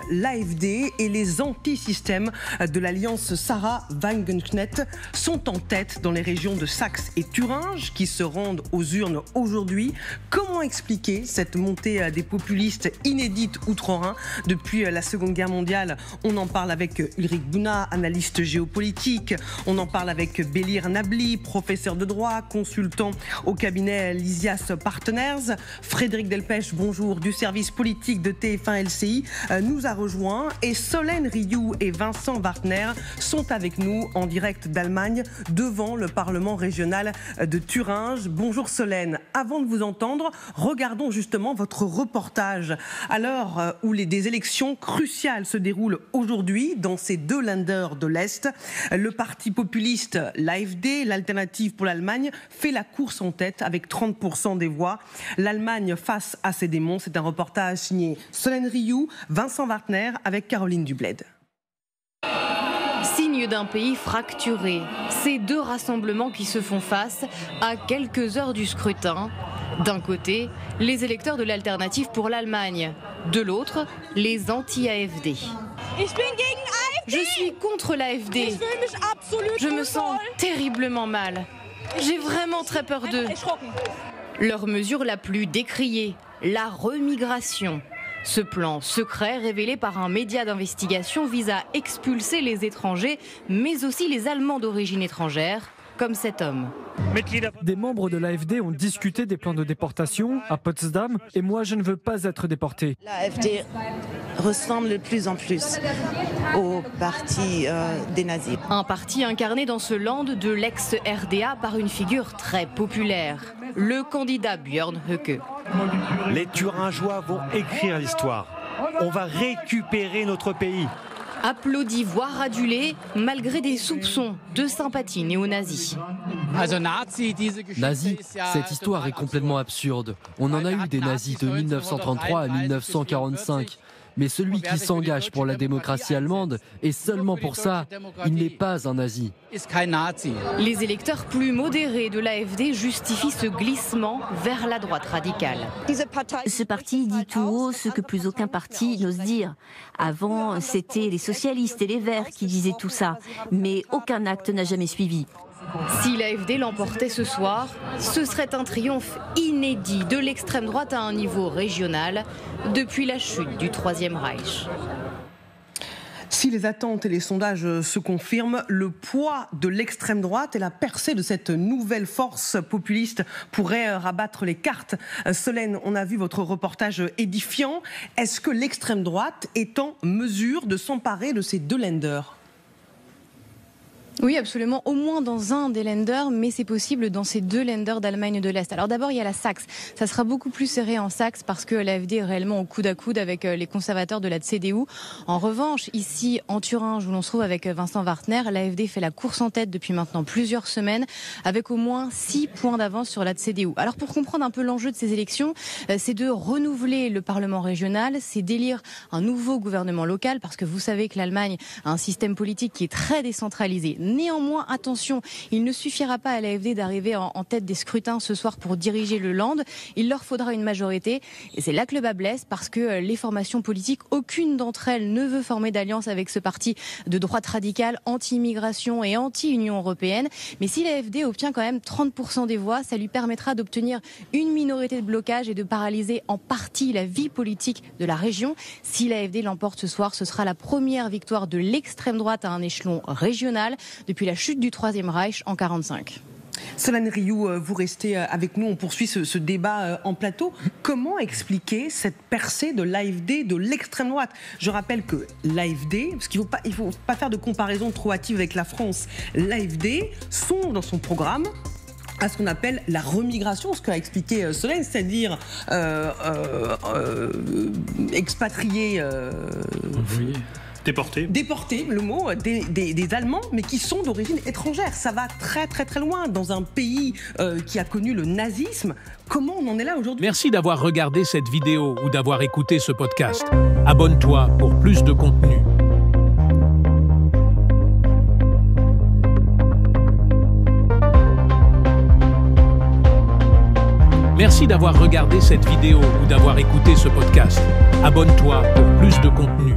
l'AfD et les anti-systèmes de l'alliance Sarah Wagenknecht sont en tête dans les régions de Saxe et Thuringe qui se rendent aux urnes aujourd'hui. Comment expliquer cette montée des populistes inédite outre-Rhin depuis la Seconde Guerre mondiale? On en parle avec Ulrich Buna, analyste géopolitique. On en parle avec Bélir Nabli, professeur de droit, consultant au cabinet Lysias Partners. Frédéric Delpech, bonjour, du service politique de TF1 LCI, nous a rejoint. Et Solène Rioux et Vincent Wartner sont avec nous en direct d'Allemagne devant le Parlement régional de Thuringe. Bonjour Solène. Avant de vous entendre, regardons justement votre reportage. À l'heure où des élections cruciales se déroulent aujourd'hui dans ces deux Länder de l'Est, le parti populiste, l'AfD, l'Alternative pour l'Allemagne, fait la course en tête avec 30% des voix. L'Allemagne face à ses démons, c'est un reportage signé Solène Rioux, Vincent Wartner avec Caroline Dubled. Signe d'un pays fracturé, ces deux rassemblements qui se font face à quelques heures du scrutin. D'un côté, les électeurs de l'Alternative pour l'Allemagne. De l'autre, les anti-AfD. Je suis contre l'AfD. Je me sens terriblement mal. J'ai vraiment très peur d'eux. Leur mesure la plus décriée, la remigration. Ce plan secret révélé par un média d'investigation vise à expulser les étrangers, mais aussi les Allemands d'origine étrangère, comme cet homme. Des membres de l'AfD ont discuté des plans de déportation à Potsdam et moi je ne veux pas être déporté. L'AfD ressemble de plus en plus au parti des nazis. Un parti incarné dans ce land de l'ex-RDA par une figure très populaire, le candidat Björn Höcke. Les Thuringois vont écrire l'histoire. On va récupérer notre pays. Applaudi, voire adulé, malgré des soupçons de sympathie néo-nazie. Nazi, cette histoire est complètement absurde. On en a eu des nazis de 1933 à 1945. Mais celui qui s'engage pour la démocratie allemande, et seulement pour ça, il n'est pas un nazi. Les électeurs plus modérés de l'AfD justifient ce glissement vers la droite radicale. Ce parti dit tout haut ce que plus aucun parti n'ose dire. Avant, c'était les socialistes et les Verts qui disaient tout ça, mais aucun acte n'a jamais suivi. Si l'AfD l'emportait ce soir, ce serait un triomphe inédit de l'extrême droite à un niveau régional depuis la chute du Troisième Reich. Si les attentes et les sondages se confirment, le poids de l'extrême droite et la percée de cette nouvelle force populiste pourraient rabattre les cartes. Solène, on a vu votre reportage édifiant. Est-ce que l'extrême droite est en mesure de s'emparer de ces deux Länder ? Oui, absolument, au moins dans un des Länder, mais c'est possible dans ces deux Länder d'Allemagne de l'Est. Alors d'abord, il y a la Saxe. Ça sera beaucoup plus serré en Saxe parce que l'AfD est réellement au coude à coude avec les conservateurs de la CDU. En revanche, ici, en Thuringe, où l'on se trouve avec Vincent Wartner, l'AfD fait la course en tête depuis maintenant plusieurs semaines, avec au moins 6 points d'avance sur la CDU. Alors pour comprendre un peu l'enjeu de ces élections, c'est de renouveler le Parlement régional, c'est d'élire un nouveau gouvernement local, parce que vous savez que l'Allemagne a un système politique qui est très décentralisé. Néanmoins, attention, il ne suffira pas à l'AfD d'arriver en tête des scrutins ce soir pour diriger le Land. Il leur faudra une majorité. Et c'est là que le bas blesse, parce que les formations politiques, aucune d'entre elles ne veut former d'alliance avec ce parti de droite radicale, anti-immigration et anti-Union européenne. Mais si l'AfD obtient quand même 30% des voix, ça lui permettra d'obtenir une minorité de blocage et de paralyser en partie la vie politique de la région. Si l'AfD l'emporte ce soir, ce sera la première victoire de l'extrême droite à un échelon régional depuis la chute du Troisième Reich en 1945. Solène Rioux, vous restez avec nous, on poursuit ce débat en plateau. Comment expliquer cette percée de l'AfD, de l'extrême droite? Je rappelle que l'AfD, parce qu'il ne faut pas faire de comparaison trop hâtive avec la France, l'AfD sont dans son programme à ce qu'on appelle la remigration, ce qu'a expliqué Solène, c'est-à-dire expatrier... Oui. Déportés, le mot, des Allemands, mais qui sont d'origine étrangère. Ça va très très très loin dans un pays qui a connu le nazisme. Comment on en est là aujourd'hui? Merci d'avoir regardé cette vidéo ou d'avoir écouté ce podcast. Abonne-toi pour plus de contenu. Merci d'avoir regardé cette vidéo ou d'avoir écouté ce podcast. Abonne-toi pour plus de contenu.